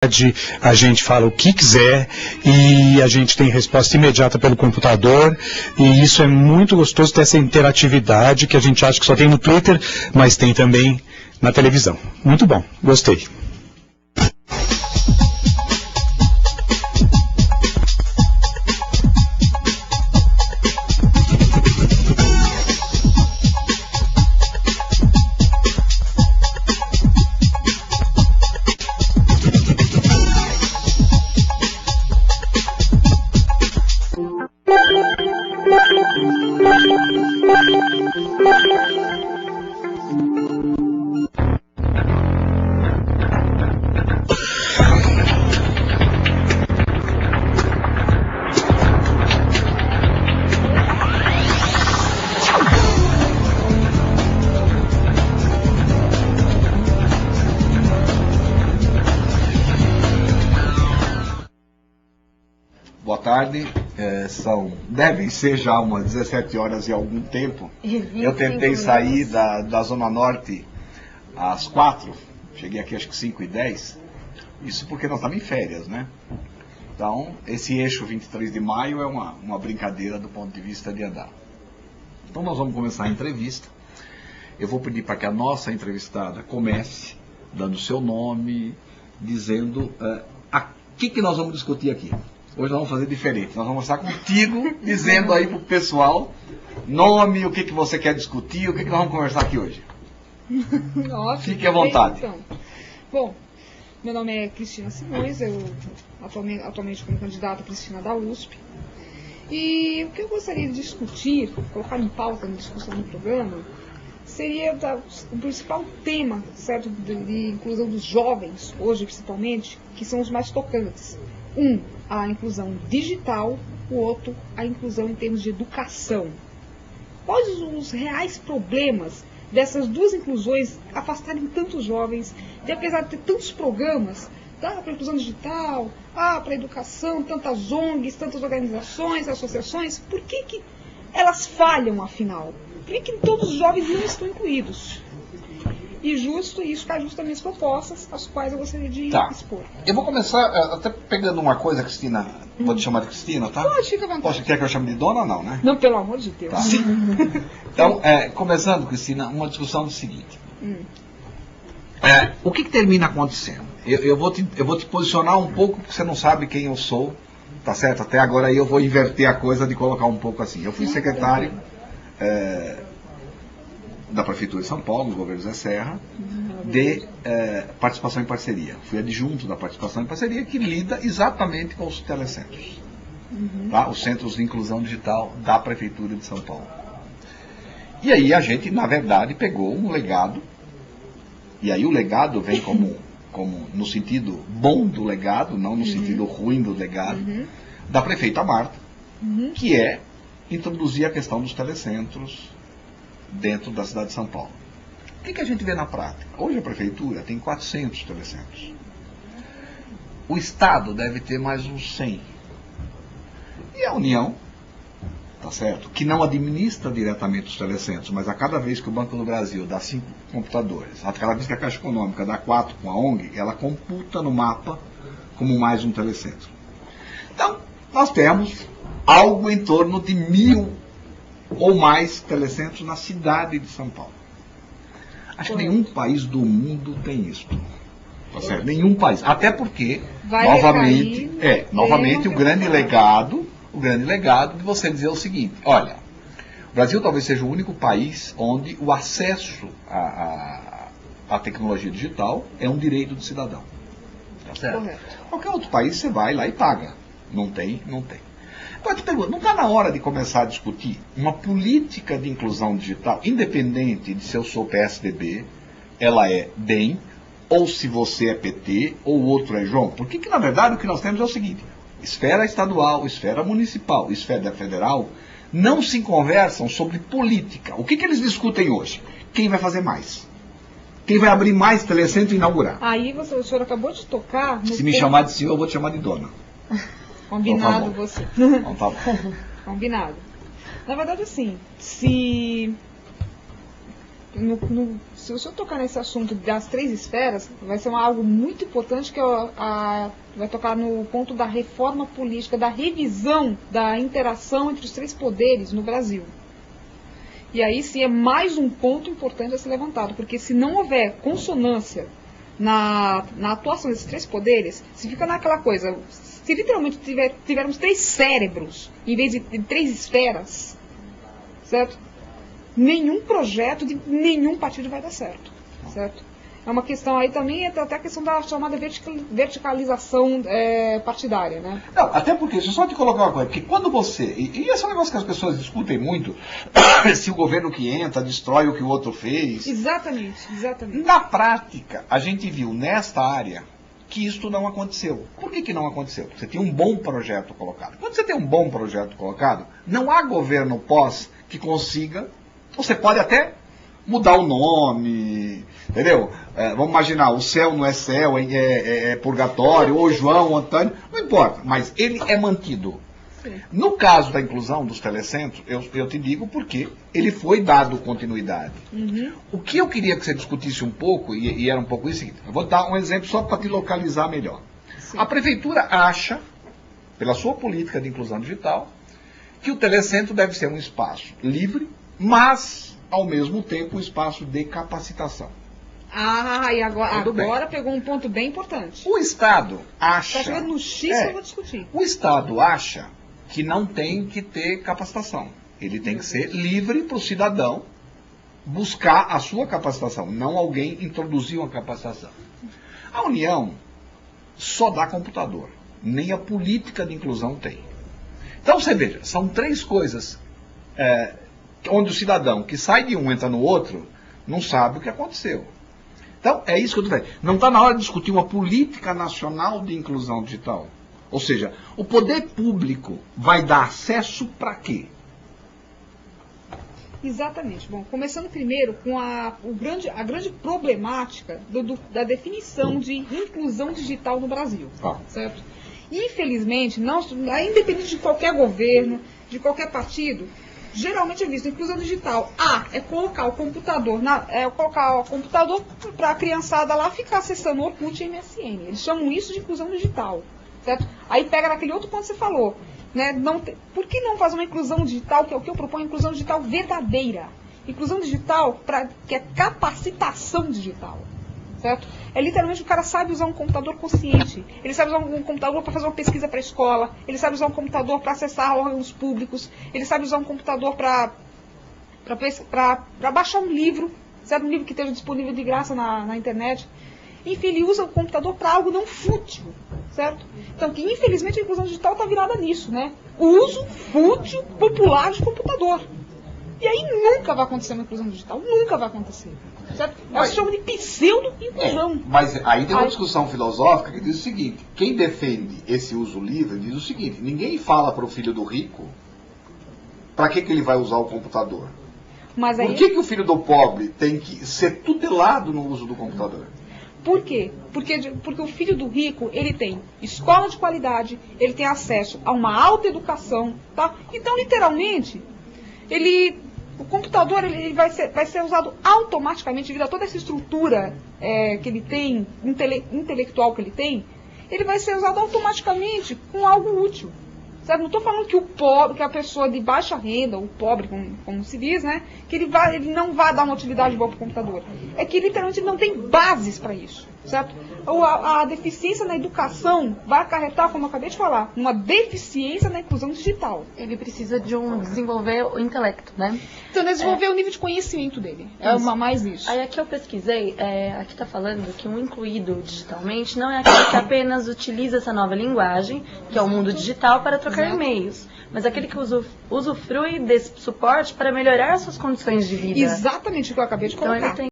a gente fala o que quiser e a gente tem resposta imediata pelo computador, e isso é muito gostoso, ter essa interatividade que a gente acha que só tem no Twitter, mas tem também na televisão. Muito bom, gostei. Boa tarde, devem ser já umas 17 horas e algum tempo. Eu tentei sair da Zona Norte às 4, cheguei aqui acho que 5h10, isso porque nós estamos em férias, né? Então, esse eixo 23 de maio é uma brincadeira do ponto de vista de andar. Então nós vamos começar a entrevista. Eu vou pedir para que a nossa entrevistada comece dando o seu nome, dizendo o que nós vamos discutir aqui. Hoje nós vamos fazer diferente. Nós vamos começar contigo, dizendo aí para o pessoal, nome, o que você quer discutir, o que nós vamos conversar aqui hoje. Ótimo, fique à vontade. Então. Bom, meu nome é Cristina Simões, eu atualmente como candidata Cristina da USP. E o que eu gostaria de discutir, colocar em pauta na discussão do programa, seria o principal tema, certo, de inclusão dos jovens, hoje principalmente, que são os mais tocantes. A inclusão digital, o outro, a inclusão em termos de educação. Quais os reais problemas dessas duas inclusões afastarem tantos jovens, de apesar de ter tantos programas, para a inclusão digital, para a educação, tantas ONGs, tantas organizações, associações, por que elas falham afinal? Por que todos os jovens não estão incluídos? E isso cai justamente as propostas, as quais eu gostaria de expor. Eu vou começar, até pegando uma coisa, Cristina, vou te chamar de Cristina, tá? Pode, fica à vontade. Poxa, quer que eu chame de dona ou não, né? Não, pelo amor de Deus. Tá. Então, começando, Cristina, uma discussão do seguinte. O que termina acontecendo? Eu vou te posicionar um pouco, porque você não sabe quem eu sou, tá certo? Até agora aí eu vou inverter a coisa de colocar um pouco assim. Eu fui secretário da Prefeitura de São Paulo, no governo Zé Serra, de participação em parceria. Fui adjunto da participação em parceria, que lida exatamente com os telecentros. Tá? Os centros de inclusão digital da Prefeitura de São Paulo. E aí a gente, na verdade, pegou um legado, e aí o legado vem como no sentido bom do legado, não no sentido ruim do legado, da prefeita Marta, que é introduzir a questão dos telecentros dentro da cidade de São Paulo. O que a gente vê na prática? Hoje a prefeitura tem 400 telecentros. O Estado deve ter mais uns 100. E a União, tá certo, que não administra diretamente os telecentros, mas a cada vez que o Banco do Brasil dá 5 computadores, a cada vez que a Caixa Econômica dá 4 com a ONG, ela computa no mapa como mais um telecentro. Então, nós temos algo em torno de 1.000 ou mais telecentros na cidade de São Paulo. Acho que nenhum país do mundo tem isso. Tá certo? Nenhum país. Até porque, novamente, o grande legado de você dizer o seguinte, olha, o Brasil talvez seja o único país onde o acesso à tecnologia digital é um direito do cidadão. Tá certo? Correto. Qualquer outro país você vai lá e paga. Não tem. Agora te pergunto, não está na hora de começar a discutir uma política de inclusão digital, independente de se eu sou PSDB, ela é DEM, ou se você é PT, ou o outro é João? Porque que na verdade o que nós temos é o seguinte, esfera estadual, esfera municipal, esfera federal, não se conversam sobre política. O que eles discutem hoje? Quem vai fazer mais? Quem vai abrir mais telecentro e inaugurar? Aí o senhor acabou de tocar... Se me chamar de senhor, eu vou te chamar de dona. Combinado, então, você. Então, tá bom. Combinado. Na verdade, assim, se se eu tocar nesse assunto das 3 esferas, vai ser algo muito importante que vai tocar no ponto da reforma política, da revisão da interação entre os 3 poderes no Brasil. E aí sim é mais um ponto importante a ser levantado, porque se não houver consonância na atuação desses 3 poderes, se fica naquela coisa, se literalmente tivermos 3 cérebros em vez de 3 esferas, certo? Nenhum projeto de nenhum partido vai dar certo, certo? É uma questão aí também, até a questão da chamada verticalização partidária, né? Não, até porque, deixa eu só te colocar uma coisa, porque quando você, e esse é um negócio que as pessoas discutem muito, se o governo que entra destrói o que o outro fez. Exatamente, exatamente. Na prática, a gente viu nesta área que isto não aconteceu. Por que não aconteceu? Porque você tem um bom projeto colocado. Quando você tem um bom projeto colocado, não há governo pós que consiga. Você pode até mudar o nome, entendeu? Vamos imaginar, o céu não é céu, é purgatório, ou João, ou Antônio, não importa, mas ele é mantido. Sim. No caso da inclusão dos telecentros, eu te digo porque ele foi dado continuidade. Uhum. O que eu queria que você discutisse um pouco, e era um pouco isso, eu vou dar um exemplo só para te localizar melhor. Sim. A prefeitura acha, pela sua política de inclusão digital, que o telecentro deve ser um espaço livre, mas, ao mesmo tempo, um espaço de capacitação. E agora pegou um ponto bem importante. O Estado acha... Está chegando no X que eu vou discutir. O Estado acha que não tem que ter capacitação. Ele tem que ser livre para o cidadão buscar a sua capacitação, não alguém introduzir uma capacitação. A União só dá computador. Nem a política de inclusão tem. Então, você veja, são 3 coisas... onde o cidadão que sai de um entra no outro, não sabe o que aconteceu. Então, é isso que eu estou dizendo. Não está na hora de discutir uma política nacional de inclusão digital? Ou seja, o poder público vai dar acesso para quê? Exatamente. Bom, começando primeiro com a grande problemática da definição de inclusão digital no Brasil. Certo? Infelizmente, independente de qualquer governo, de qualquer partido, geralmente é visto inclusão digital. É colocar o computador para a criançada lá ficar acessando o Orkut e MSN. Eles chamam isso de inclusão digital. Certo? Aí pega naquele outro ponto que você falou. Né? Por que não fazer uma inclusão digital, que é o que eu proponho, inclusão digital verdadeira? Inclusão digital, que é capacitação digital. Certo? É literalmente o cara sabe usar um computador consciente. Ele sabe usar um computador para fazer uma pesquisa para a escola. Ele sabe usar um computador para acessar órgãos públicos. Ele sabe usar um computador para baixar um livro. Certo? Um livro que esteja disponível de graça na internet. Enfim, ele usa o computador para algo não fútil. Certo? Então, que infelizmente a inclusão digital está virada nisso, né? O uso fútil, popular de computador. E aí nunca vai acontecer uma inclusão digital. Nunca vai acontecer. Certo? Nós chamamos de pseudo-inclusão. Mas aí tem uma discussão filosófica que diz o seguinte: quem defende esse uso livre diz o seguinte: ninguém fala para o filho do rico para que ele vai usar o computador. Mas aí... Por que o filho do pobre tem que ser tutelado no uso do computador? Por quê? Porque o filho do rico, ele tem escola de qualidade, ele tem acesso a uma alta educação, tá? Então, literalmente, o computador ele vai ser usado automaticamente, devido a toda essa estrutura que ele tem, intelectual que ele tem, ele vai ser usado automaticamente com algo útil. Certo? Não estou falando que o pobre, que a pessoa de baixa renda, o pobre, como se diz, né, que ele não vai dar uma utilidade boa para o computador. É que literalmente ele não tem bases para isso. Certo? A deficiência na educação vai acarretar, como eu acabei de falar, uma deficiência na inclusão digital. Ele precisa desenvolver o intelecto, né? Então, desenvolver o nível de conhecimento dele. Mais isso. Aí aqui eu pesquisei, aqui está falando que um incluído digitalmente não é aquele que apenas utiliza essa nova linguagem, que é o mundo digital, para trocar e-mails, mas aquele que usufrui desse suporte para melhorar suas condições de vida. Exatamente o que eu acabei de colocar. Então ele